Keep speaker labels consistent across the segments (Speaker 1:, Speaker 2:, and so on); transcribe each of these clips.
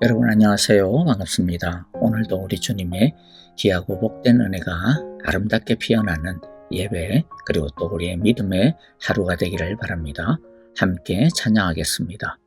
Speaker 1: 여러분 안녕하세요. 반갑습니다. 오늘도 우리 주님의 귀하고 복된 은혜가 아름답게 피어나는 예배 그리고 또 우리의 믿음의 하루가 되기를 바랍니다. 함께 찬양하겠습니다.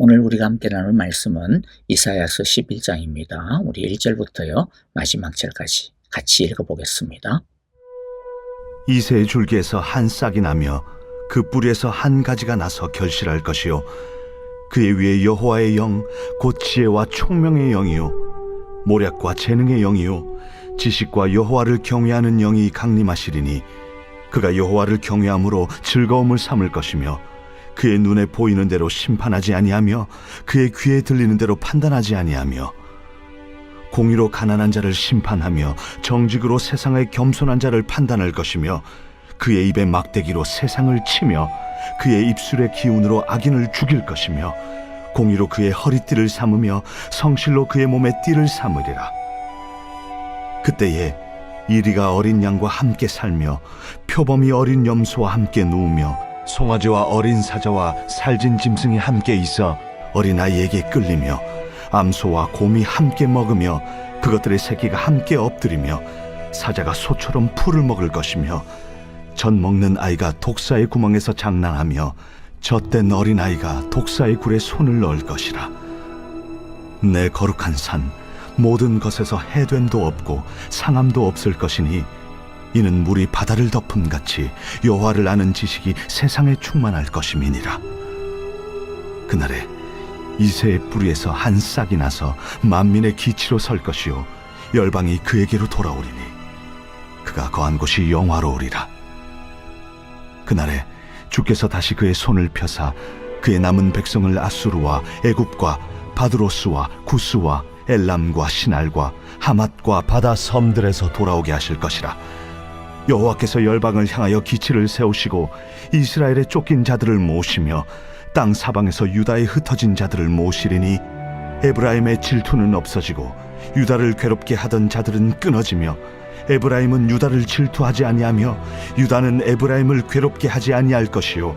Speaker 1: 오늘 우리가 함께 나눌 말씀은 이사야서 11장입니다. 우리 1절부터요 마지막 절까지 같이 읽어보겠습니다.
Speaker 2: 이새의 줄기에서 한 싹이 나며 그 뿌리에서 한 가지가 나서 결실할 것이요 그의 위에 여호와의 영 곧 지혜와 총명의 영이요 모략과 재능의 영이요 지식과 여호와를 경외하는 영이 강림하시리니 그가 여호와를 경외함으로 즐거움을 삼을 것이며 그의 눈에 보이는 대로 심판하지 아니하며 그의 귀에 들리는 대로 판단하지 아니하며 공의로 가난한 자를 심판하며 정직으로 세상의 겸손한 자를 판단할 것이며 그의 입에 막대기로 세상을 치며 그의 입술의 기운으로 악인을 죽일 것이며 공의로 그의 허리띠를 삼으며 성실로 그의 몸에 띠를 삼으리라. 그때에 이리가 어린 양과 함께 살며 표범이 어린 염소와 함께 누우며 송아지와 어린 사자와 살진 짐승이 함께 있어 어린아이에게 끌리며 암소와 곰이 함께 먹으며 그것들의 새끼가 함께 엎드리며 사자가 소처럼 풀을 먹을 것이며 젖 먹는 아이가 독사의 구멍에서 장난하며 젖된 어린아이가 독사의 굴에 손을 넣을 것이라. 내 거룩한 산 모든 것에서 해됨도 없고 상함도 없을 것이니 이는 물이 바다를 덮음같이 여호와를 아는 지식이 세상에 충만할 것임이니라. 그날에 이새의 뿌리에서 한 싹이 나서 만민의 기치로 설 것이요 열방이 그에게로 돌아오리니 그가 거한 곳이 영화로우리라. 그날에 주께서 다시 그의 손을 펴사 그의 남은 백성을 아수르와 애굽과 바드로스와 구스와 엘람과 시날과 하맛과 바다 섬들에서 돌아오게 하실 것이라. 여호와께서 열방을 향하여 기치를 세우시고 이스라엘의 쫓긴 자들을 모시며 땅 사방에서 유다에 흩어진 자들을 모시리니 에브라임의 질투는 없어지고 유다를 괴롭게 하던 자들은 끊어지며 에브라임은 유다를 질투하지 아니하며 유다는 에브라임을 괴롭게 하지 아니할 것이요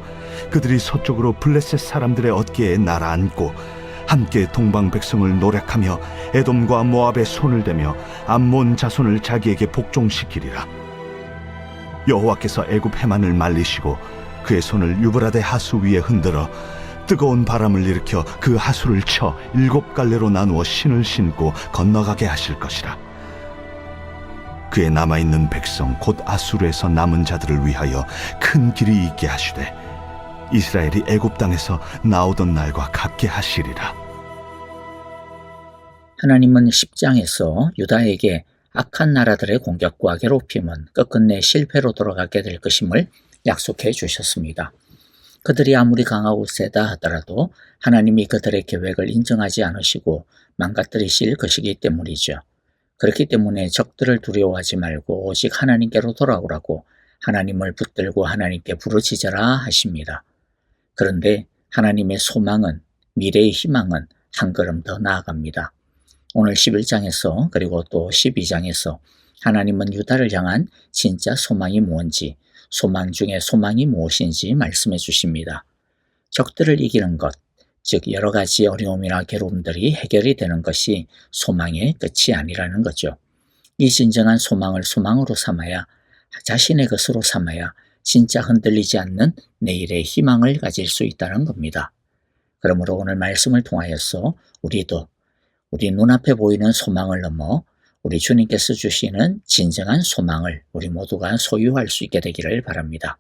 Speaker 2: 그들이 서쪽으로 블레셋 사람들의 어깨에 날아앉고 함께 동방 백성을 노력하며 에돔과 모압의 손을 대며 암몬 자손을 자기에게 복종시키리라. 여호와께서 애굽 해만을 말리시고 그의 손을 유브라데 하수 위에 흔들어 뜨거운 바람을 일으켜 그 하수를 쳐 7갈래로 나누어 신을 신고 건너가게 하실 것이라. 그의 남아있는 백성 곧 아수르에서 남은 자들을 위하여 큰 길이 있게 하시되 이스라엘이 애굽 땅에서 나오던 날과 같게 하시리라.
Speaker 1: 하나님은 10장에서 유다에게 악한 나라들의 공격과 괴롭힘은 끝끝내 실패로 돌아가게 될 것임을 약속해 주셨습니다. 그들이 아무리 강하고 세다 하더라도 하나님이 그들의 계획을 인정하지 않으시고 망가뜨리실 것이기 때문이죠. 그렇기 때문에 적들을 두려워하지 말고 오직 하나님께로 돌아오라고 하나님을 붙들고 하나님께 부르짖어라 하십니다. 그런데 하나님의 소망은, 미래의 희망은 한 걸음 더 나아갑니다. 오늘 11장에서 그리고 또 12장에서 하나님은 유다를 향한 진짜 소망이 뭔지, 소망 중에 소망이 무엇인지 말씀해 주십니다. 적들을 이기는 것, 즉 여러 가지 어려움이나 괴로움들이 해결이 되는 것이 소망의 끝이 아니라는 거죠. 이 진정한 소망을 소망으로 삼아야, 자신의 것으로 삼아야 진짜 흔들리지 않는 내일의 희망을 가질 수 있다는 겁니다. 그러므로 오늘 말씀을 통하여서 우리도 우리 눈앞에 보이는 소망을 넘어 우리 주님께서 주시는 진정한 소망을 우리 모두가 소유할 수 있게 되기를 바랍니다.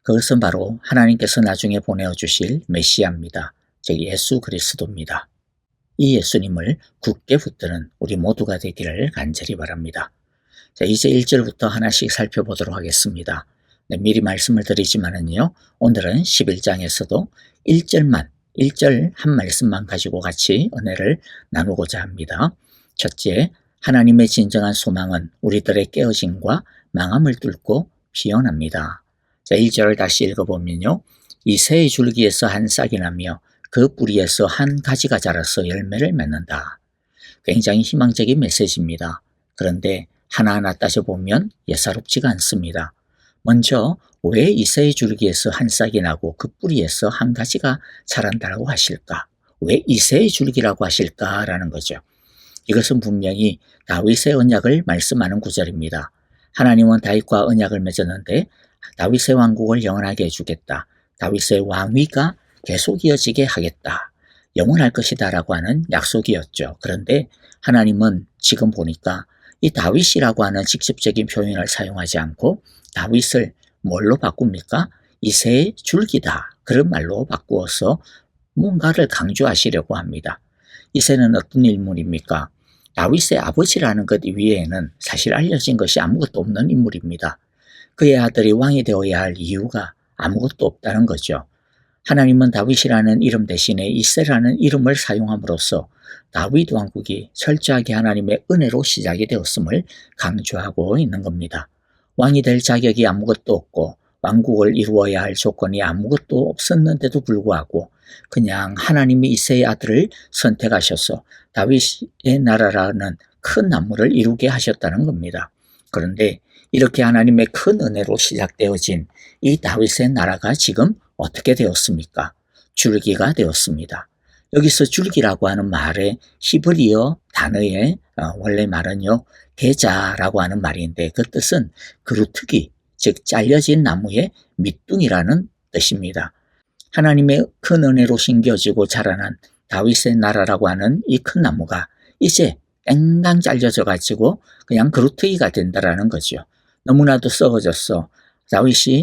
Speaker 1: 그것은 바로 하나님께서 나중에 보내주실 메시아입니다. 즉 예수 그리스도입니다. 이 예수님을 굳게 붙드는 우리 모두가 되기를 간절히 바랍니다. 자, 이제 1절부터 하나씩 살펴보도록 하겠습니다. 네, 미리 말씀을 드리지만은요, 오늘은 11장에서도 1절 한 말씀만 가지고 같이 은혜를 나누고자 합니다. 첫째, 하나님의 진정한 소망은 우리들의 깨어짐과 망함을 뚫고 피어납니다. 자, 1절을 다시 읽어보면요, 이 새의 줄기에서 한 싹이 나며 그 뿌리에서 한 가지가 자라서 열매를 맺는다. 굉장히 희망적인 메시지입니다. 그런데 하나하나 따져보면 예사롭지가 않습니다. 먼저 왜 이 새의 줄기에서 한 싹이 나고 그 뿌리에서 한 가지가 자란다고 하실까? 왜 이 새의 줄기라고 하실까라는 거죠. 이것은 분명히 다윗의 언약을 말씀하는 구절입니다. 하나님은 다윗과 언약을 맺었는데 다윗의 왕국을 영원하게 해주겠다. 다윗의 왕위가 계속 이어지게 하겠다. 영원할 것이다 라고 하는 약속이었죠. 그런데 하나님은 지금 보니까 이 다윗이라고 하는 직접적인 표현을 사용하지 않고 다윗을 뭘로 바꿉니까? 이 새의 줄기다. 그런 말로 바꾸어서 뭔가를 강조하시려고 합니다. 이 새는 어떤 인물입니까? 다윗의 아버지라는 것 이외에는 사실 알려진 것이 아무것도 없는 인물입니다. 그의 아들이 왕이 되어야 할 이유가 아무것도 없다는 거죠. 하나님은 다윗이라는 이름 대신에 이새라는 이름을 사용함으로써 다윗 왕국이 철저하게 하나님의 은혜로 시작이 되었음을 강조하고 있는 겁니다. 왕이 될 자격이 아무것도 없고 왕국을 이루어야 할 조건이 아무것도 없었는데도 불구하고 그냥 하나님이 이새의 아들을 선택하셔서 다윗의 나라라는 큰 나무를 이루게 하셨다는 겁니다. 그런데 이렇게 하나님의 큰 은혜로 시작되어진 이 다윗의 나라가 지금 어떻게 되었습니까? 줄기가 되었습니다. 여기서 줄기라고 하는 말의 히브리어 단어의 원래 말은요, 대자라고 하는 말인데 그 뜻은 그루트기, 즉 잘려진 나무의 밑둥이라는 뜻입니다. 하나님의 큰 은혜로 심겨지고 자라난 다윗의 나라라고 하는 이 큰 나무가 이제 땡강 잘려져 가지고 그냥 그루터기가 된다라는 거죠. 너무나도 썩어졌어.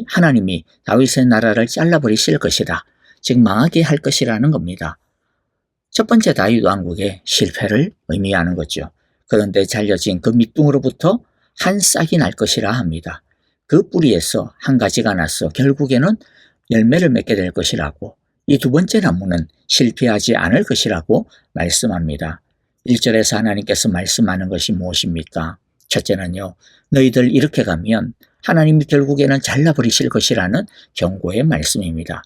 Speaker 1: 하나님이 다윗의 나라를 잘라버리실 것이다. 즉 망하게 할 것이라는 겁니다. 첫 번째 다윗 왕국의 실패를 의미하는 거죠. 그런데 잘려진 그 밑둥으로부터 한 싹이 날 것이라 합니다. 그 뿌리에서 한 가지가 나서 결국에는 열매를 맺게 될 것이라고, 이 두 번째 나무는 실패하지 않을 것이라고 말씀합니다. 1절에서 하나님께서 말씀하는 것이 무엇입니까? 첫째는요, 너희들 이렇게 가면 하나님이 결국에는 잘라버리실 것이라는 경고의 말씀입니다.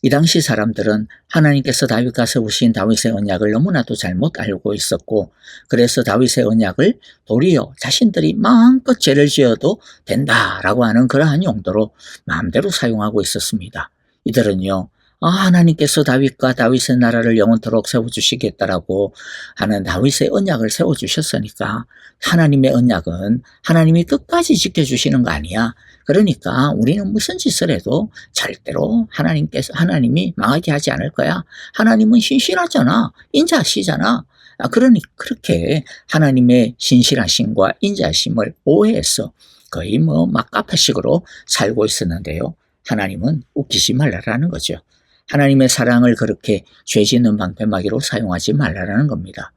Speaker 1: 이 당시 사람들은 하나님께서 다윗과 세우신 다윗의 언약을 너무나도 잘못 알고 있었고, 그래서 다윗의 언약을 도리어 자신들이 마음껏 죄를 지어도 된다라고 하는 그러한 용도로 마음대로 사용하고 있었습니다. 이들은요, 하나님께서 다윗과 다윗의 나라를 영원토록 세워주시겠다라고 하는 다윗의 언약을 세워주셨으니까 하나님의 언약은 하나님이 끝까지 지켜주시는 거 아니야. 그러니까 우리는 무슨 짓을 해도 절대로 하나님이 망하게 하지 않을 거야. 하나님은 신실하잖아. 인자하시잖아. 그러니 그렇게 하나님의 신실하심과 인자하심을 오해해서 거의 막가파식으로 살고 있었는데요. 하나님은 웃기지 말라라는 거죠. 하나님의 사랑을 그렇게 죄 짓는 방패막이로 사용하지 말라라는 겁니다.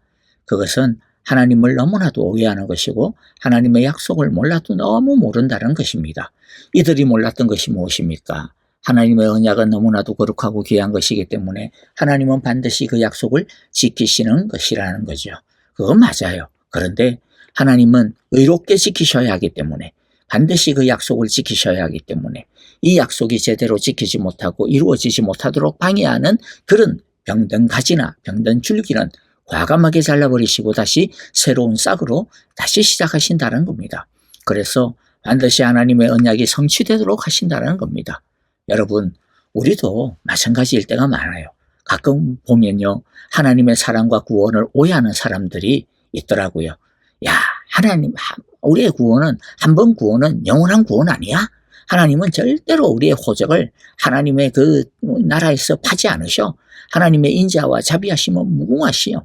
Speaker 1: 그것은 하나님을 너무나도 오해하는 것이고 하나님의 약속을 몰라도 너무 모른다는 것입니다. 이들이 몰랐던 것이 무엇입니까? 하나님의 언약은 너무나도 거룩하고 귀한 것이기 때문에 하나님은 반드시 그 약속을 지키시는 것이라는 거죠. 그건 맞아요. 그런데 하나님은 의롭게 지키셔야 하기 때문에, 반드시 그 약속을 지키셔야 하기 때문에 이 약속이 제대로 지키지 못하고 이루어지지 못하도록 방해하는 그런 병든 가지나 병든 줄기는 과감하게 잘라버리시고 다시 새로운 싹으로 다시 시작하신다는 겁니다. 그래서 반드시 하나님의 언약이 성취되도록 하신다는 겁니다. 여러분, 우리도 마찬가지일 때가 많아요. 가끔 보면요, 하나님의 사랑과 구원을 오해하는 사람들이 있더라고요. 야, 우리의 구원은, 한 번 구원은 영원한 구원 아니야? 하나님은 절대로 우리의 호적을 하나님의 그 나라에서 파지 않으셔. 하나님의 인자와 자비하심은 무궁하시오.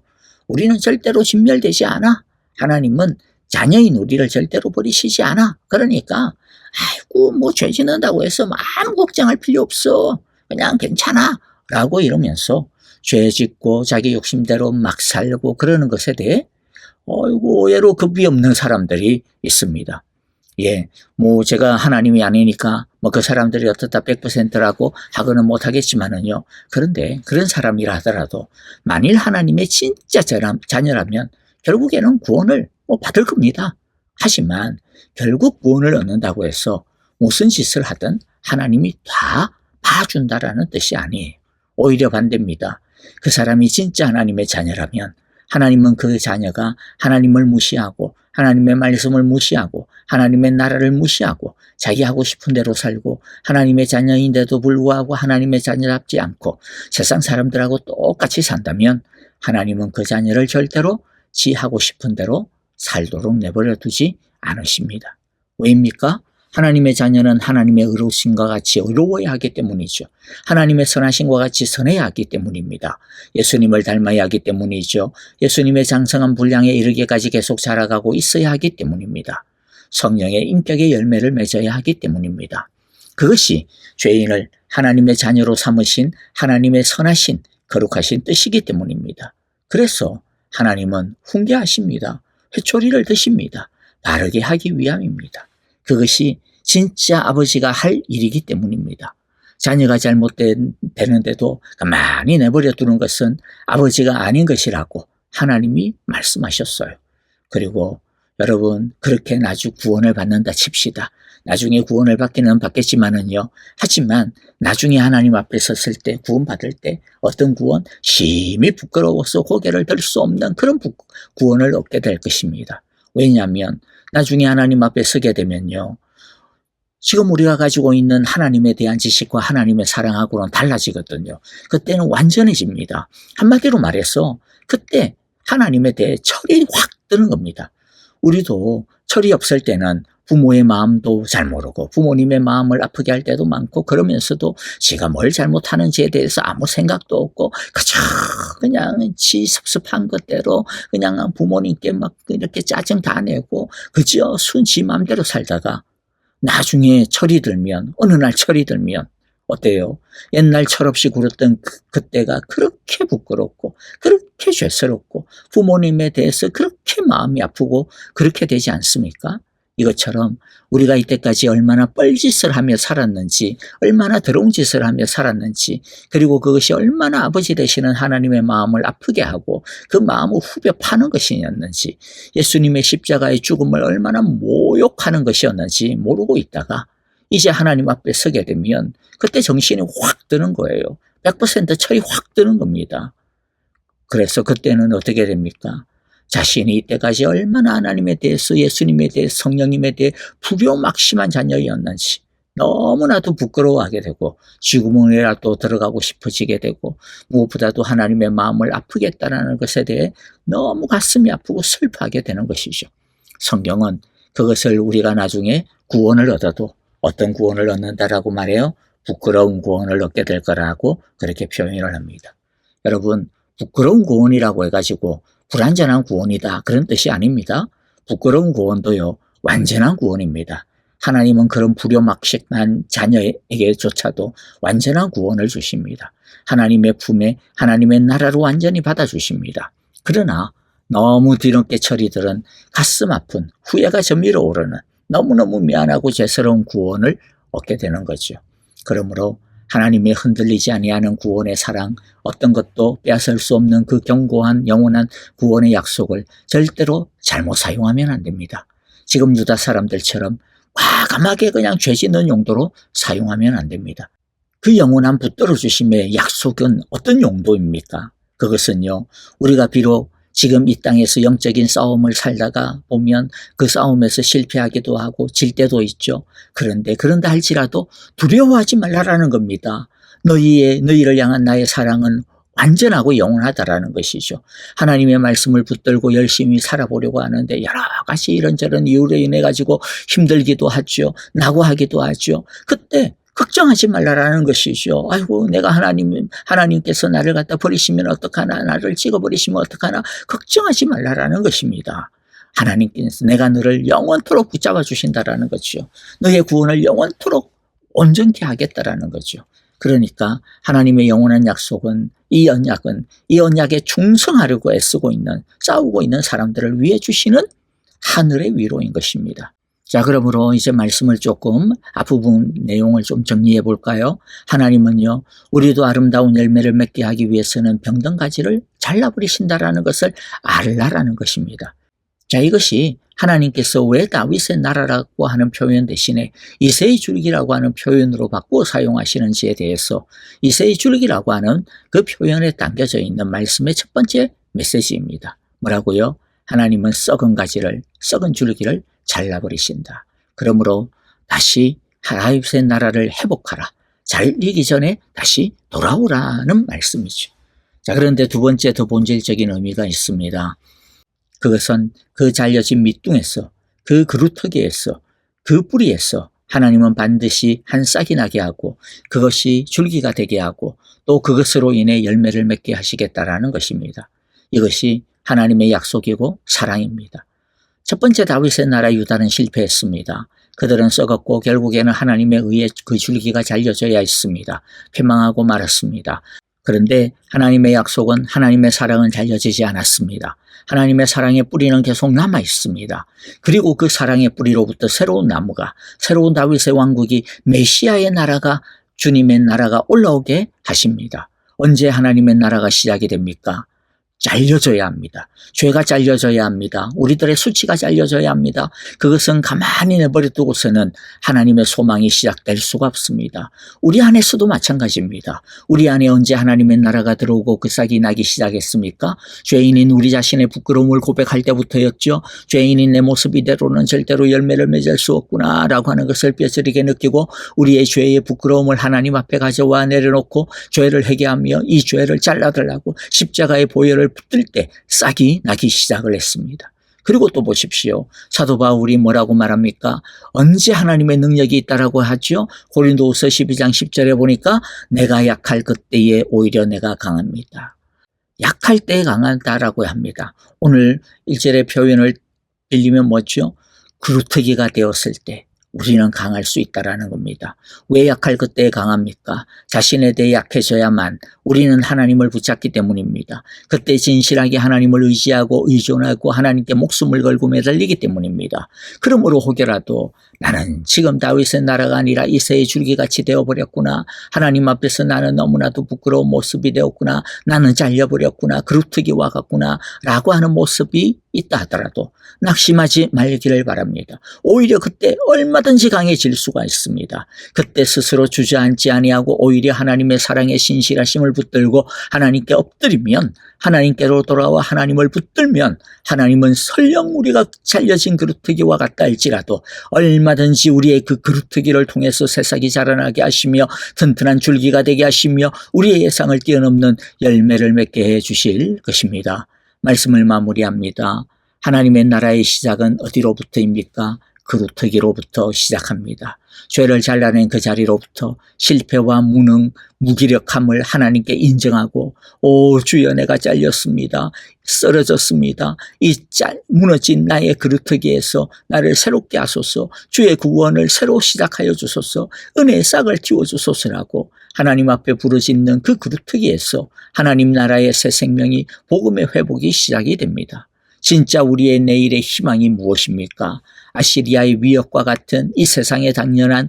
Speaker 1: 우리는 절대로 진멸되지 않아. 하나님은 자녀인 우리를 절대로 버리시지 않아. 그러니까 죄 짓는다고 해서 아무 걱정할 필요 없어. 그냥 괜찮아. 라고 이러면서 죄 짓고 자기 욕심대로 막 살고 그러는 것에 대해 오해로 급이 없는 사람들이 있습니다. 제가 하나님이 아니니까 그 사람들이 어떻다 100%라고 하고는 못하겠지만은요. 그런데 그런 사람이라 하더라도 만일 하나님의 진짜 자녀라면 결국에는 구원을 받을 겁니다. 하지만 결국 구원을 얻는다고 해서 무슨 짓을 하든 하나님이 다 봐준다라는 뜻이 아니에요. 오히려 반대입니다. 그 사람이 진짜 하나님의 자녀라면 하나님은 그 자녀가 하나님을 무시하고 하나님의 말씀을 무시하고 하나님의 나라를 무시하고 자기 하고 싶은 대로 살고 하나님의 자녀인데도 불구하고 하나님의 자녀답지 않고 세상 사람들하고 똑같이 산다면 하나님은 그 자녀를 절대로 지 하고 싶은 대로 살도록 내버려 두지 않으십니다. 왜입니까? 하나님의 자녀는 하나님의 의로우심과 같이 의로워야 하기 때문이죠. 하나님의 선하심과 같이 선해야 하기 때문입니다. 예수님을 닮아야 하기 때문이죠. 예수님의 장성한 분량에 이르기까지 계속 자라가고 있어야 하기 때문입니다. 성령의 인격의 열매를 맺어야 하기 때문입니다. 그것이 죄인을 하나님의 자녀로 삼으신 하나님의 선하신 거룩하신 뜻이기 때문입니다. 그래서 하나님은 훈계하십니다. 회초리를 드십니다. 바르게 하기 위함입니다. 그것이 진짜 아버지가 할 일이기 때문입니다. 자녀가 잘못되는데도 가만히 내버려 두는 것은 아버지가 아닌 것이라고 하나님이 말씀하셨어요. 그리고 여러분, 그렇게 나중 구원을 받는다 칩시다. 나중에 구원을 받기는 받겠지만은요. 하지만 나중에 하나님 앞에 섰을 때, 구원받을 때 어떤 구원? 심히 부끄러워서 고개를 들 수 없는 그런 구원을 얻게 될 것입니다. 왜냐하면 나중에 하나님 앞에 서게 되면요. 지금 우리가 가지고 있는 하나님에 대한 지식과 하나님의 사랑하고는 달라지거든요. 그때는 완전해집니다. 한마디로 말해서 그때 하나님에 대해 철이 확 드는 겁니다. 우리도 철이 없을 때는 부모의 마음도 잘 모르고 부모님의 마음을 아프게 할 때도 많고, 그러면서도 지가 뭘 잘못하는지에 대해서 아무 생각도 없고 그저 그냥 지 섭섭한 것대로 그냥 부모님께 막 이렇게 짜증 다 내고 그저 순지 마음대로 살다가 나중에 철이 들면, 어느 날 철이 들면 어때요? 옛날 철없이 굴었던 그때가 그렇게 부끄럽고 그렇게 죄스럽고 부모님에 대해서 그렇게 마음이 아프고 그렇게 되지 않습니까? 이것처럼 우리가 이때까지 얼마나 뻘짓을 하며 살았는지, 얼마나 더러운 짓을 하며 살았는지, 그리고 그것이 얼마나 아버지 되시는 하나님의 마음을 아프게 하고 그 마음을 후벼 파는 것이었는지, 예수님의 십자가의 죽음을 얼마나 모욕하는 것이었는지 모르고 있다가 이제 하나님 앞에 서게 되면 그때 정신이 확 드는 거예요. 100% 철이 확 드는 겁니다. 그래서 그때는 어떻게 됩니까? 자신이 이때까지 얼마나 하나님에 대해서, 예수님에 대해서, 성령님에 대해 불효막심한 자녀였는지 너무나도 부끄러워하게 되고 쥐구멍이라도 들어가고 싶어지게 되고, 무엇보다도 하나님의 마음을 아프게 했다는 것에 대해 너무 가슴이 아프고 슬퍼하게 되는 것이죠. 성경은 그것을 우리가 나중에 구원을 얻어도 어떤 구원을 얻는다라고 말해요? 부끄러운 구원을 얻게 될 거라고 그렇게 표현을 합니다. 여러분, 부끄러운 구원이라고 해가지고 불완전한 구원이다, 그런 뜻이 아닙니다. 부끄러운 구원도요, 완전한 구원입니다. 하나님은 그런 불효막심한 자녀에게조차도 완전한 구원을 주십니다. 하나님의 품에, 하나님의 나라로 완전히 받아주십니다. 그러나 너무 뒤늦게 철이 들은 가슴 아픈 후회가 저밀어 오르는 너무너무 미안하고 죄스러운 구원을 얻게 되는 거죠. 그러므로 하나님의 흔들리지 아니하는 구원의 사랑, 어떤 것도 빼앗을 수 없는 그 견고한 영원한 구원의 약속을 절대로 잘못 사용하면 안 됩니다. 지금 유다 사람들처럼 과감하게 그냥 죄 짓는 용도로 사용하면 안 됩니다. 그 영원한 붙들어 주심의 약속은 어떤 용도입니까? 그것은요, 우리가 비록 지금 이 땅에서 영적인 싸움을 살다가 보면 그 싸움에서 실패하기도 하고 질 때도 있죠. 그런다 할지라도 두려워하지 말라라는 겁니다. 너희를 향한 나의 사랑은 완전하고 영원하다라는 것이죠. 하나님의 말씀을 붙들고 열심히 살아보려고 하는데 여러 가지 이런저런 이유로 인해 가지고 힘들기도 하죠. 낙오하기도 하죠. 그때 걱정하지 말라라는 것이죠. 아이고, 내가 하나님께서 나를 갖다 버리시면 어떡하나, 나를 찍어버리시면 어떡하나, 걱정하지 말라라는 것입니다. 하나님께서 내가 너를 영원토록 붙잡아 주신다라는 거죠. 너의 구원을 영원토록 온전케 하겠다라는 거죠. 그러니까 하나님의 영원한 약속은, 이 언약에 충성하려고 애쓰고 있는, 싸우고 있는 사람들을 위해 주시는 하늘의 위로인 것입니다. 자, 그러므로 이제 말씀을 조금 앞부분 내용을 좀 정리해 볼까요? 하나님은요, 우리도 아름다운 열매를 맺게 하기 위해서는 병든 가지를 잘라버리신다라는 것을 알라라는 것입니다. 자, 이것이 하나님께서 왜 다윗의 나라라고 하는 표현 대신에 이새의 줄기라고 하는 표현으로 바꾸어 사용하시는지에 대해서, 이새의 줄기라고 하는 그 표현에 담겨져 있는 말씀의 첫 번째 메시지입니다. 뭐라고요? 하나님은 썩은 줄기를 잘라버리신다. 그러므로 다시 다윗의 나라를 회복하라. 잘리기 전에 다시 돌아오라는 말씀이죠. 자, 그런데 두 번째 더 본질적인 의미가 있습니다. 그것은 그 잘려진 밑둥에서, 그 그루터기에서, 그 뿌리에서 하나님은 반드시 한 싹이 나게 하고 그것이 줄기가 되게 하고 또 그것으로 인해 열매를 맺게 하시겠다라는 것입니다. 이것이 하나님의 약속이고 사랑입니다. 첫 번째 다윗의 나라 유다는 실패했습니다. 그들은 썩었고 결국에는 하나님에 의해 그 줄기가 잘려져야 했습니다. 패망하고 말았습니다. 그런데 하나님의 약속은, 하나님의 사랑은 잘려지지 않았습니다. 하나님의 사랑의 뿌리는 계속 남아 있습니다. 그리고 그 사랑의 뿌리로부터 새로운 나무가, 새로운 다윗의 왕국이, 메시아의 나라가, 주님의 나라가 올라오게 하십니다. 언제 하나님의 나라가 시작이 됩니까? 잘려져야 합니다. 죄가 잘려져야 합니다. 우리들의 수치가 잘려져야 합니다. 그것은 가만히 내버려두고서는 하나님의 소망이 시작될 수가 없습니다. 우리 안에서도 마찬가지입니다. 우리 안에 언제 하나님의 나라가 들어오고 그 싹이 나기 시작했습니까? 죄인인 우리 자신의 부끄러움을 고백할 때부터였죠. 죄인인 내 모습 이대로는 절대로 열매를 맺을 수 없구나 라고 하는 것을 뼈저리게 느끼고 우리의 죄의 부끄러움을 하나님 앞에 가져와 내려놓고 죄를 회개하며 이 죄를 잘라달라고 십자가의 보혈을 붙들 때 싹이 나기 시작을 했습니다. 그리고 또 보십시오. 사도 바울이 뭐라고 말합니까? 언제 하나님의 능력이 있다라고 하죠? 고린도후서 12장 10절에 보니까 내가 약할 그때에 오히려 내가 강합니다. 약할 때에 강하다라고 합니다. 오늘 1절의 표현을 빌리면 뭐죠? 그루터기가 되었을 때 우리는 강할 수 있다라는 겁니다. 왜 약할 그때에 강합니까? 자신에 대해 약해져야만 우리는 하나님을 붙잡기 때문입니다. 그때 진실하게 하나님을 의지하고 의존하고 하나님께 목숨을 걸고 매달리기 때문입니다. 그러므로 혹여라도 나는 지금 다윗의 나라가 아니라 이새의 줄기같이 되어버렸구나. 하나님 앞에서 나는 너무나도 부끄러운 모습이 되었구나. 나는 잘려버렸구나. 그루터기와 같구나. 라고 하는 모습이 있다 하더라도 낙심하지 말기를 바랍니다. 오히려 그때 얼마든지 강해질 수가 있습니다. 그때 스스로 주저앉지 아니하고 오히려 하나님의 사랑의 신실하심을 붙들고 하나님께 엎드리면, 하나님께로 돌아와 하나님을 붙들면 하나님은 설령 우리가 잘려진 그루터기와 같다 할지라도 얼마든지 우리의 그 그루터기를 통해서 새싹이 자라나게 하시며 튼튼한 줄기가 되게 하시며 우리의 예상을 뛰어넘는 열매를 맺게 해 주실 것입니다. 말씀을 마무리합니다. 하나님의 나라의 시작은 어디로부터입니까? 그루터기로부터 시작합니다. 죄를 잘라낸 그 자리로부터 실패와 무능, 무기력함을 하나님께 인정하고 오 주여 내가 잘렸습니다. 쓰러졌습니다. 이 무너진 나의 그루터기에서 나를 새롭게 하소서. 주의 구원을 새로 시작하여 주소서. 은혜의 싹을 틔워주소서라고 하나님 앞에 부르짖는 그 그루터기에서 하나님 나라의 새 생명이 복음의 회복이 시작이 됩니다. 진짜 우리의 내일의 희망이 무엇입니까? 아시리아의 위협과 같은 이 세상에 당면한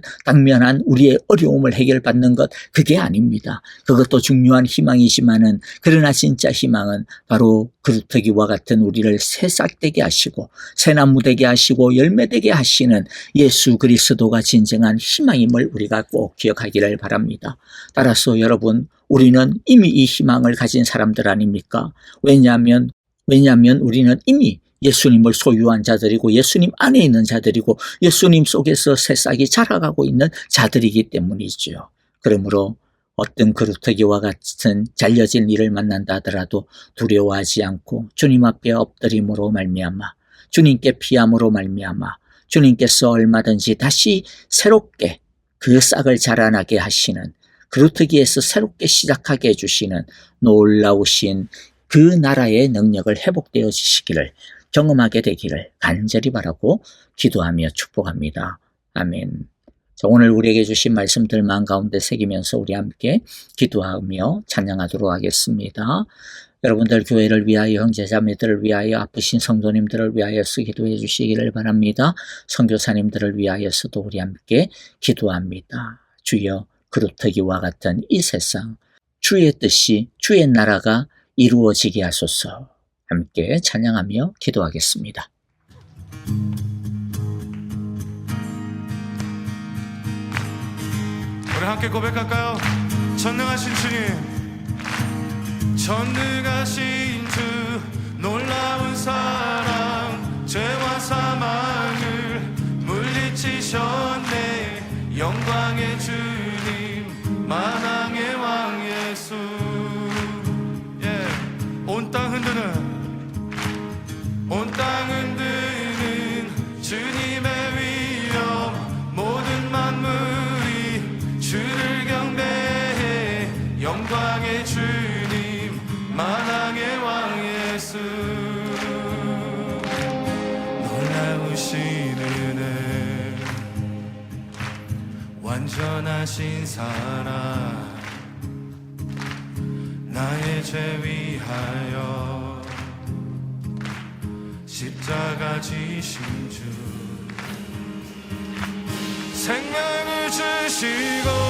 Speaker 1: 우리의 어려움을 해결받는 것, 그게 아닙니다. 그것도 중요한 희망이지만은 그러나 진짜 희망은 바로 그루터기와 같은 우리를 새싹되게 하시고 새나무 되게 하시고 열매되게 하시는 예수 그리스도가 진정한 희망임을 우리가 꼭 기억하기를 바랍니다. 따라서 여러분, 우리는 이미 이 희망을 가진 사람들 아닙니까? 왜냐하면 우리는 이미 예수님을 소유한 자들이고 예수님 안에 있는 자들이고 예수님 속에서 새싹이 자라가고 있는 자들이기 때문이죠. 그러므로 어떤 그루터기와 같은 잘려진 일을 만난다 하더라도 두려워하지 않고 주님 앞에 엎드림으로 말미암아 주님께 피함으로 말미암아 주님께서 얼마든지 다시 새롭게 그 싹을 자라나게 하시는 그루터기에서 새롭게 시작하게 해주시는 놀라우신 그 나라의 능력을 회복되어지시기를 경험하게 되기를 간절히 바라고 기도하며 축복합니다. 아멘. 자, 오늘 우리에게 주신 말씀들 마음 가운데 새기면서 우리 함께 기도하며 찬양하도록 하겠습니다. 여러분들 교회를 위하여 형제자매들을 위하여 아프신 성도님들을 위하여서 기도해 주시기를 바랍니다. 선교사님들을 위하여서도 우리 함께 기도합니다. 주여 그루터기와 같은 이 세상 주의 뜻이 주의 나라가 이루어지게 하소서. 함께 찬양하며 기도하겠습니다.
Speaker 3: 우리 함께 고백할까요? 전능하신 주님, 전능하신 주 놀라운 사랑 죄와 사망을 물리치셨네. 영광의 주님 만왕의 왕 예수. 온 땅 흔드는 주님의 위엄, 모든 만물이 주를 경배해. 영광의 주님 만왕의 왕 예수. 놀라우신 은혜, 완전하신 사랑, 나의 죄 위하여 십자가 지신 주, 생명을 주시고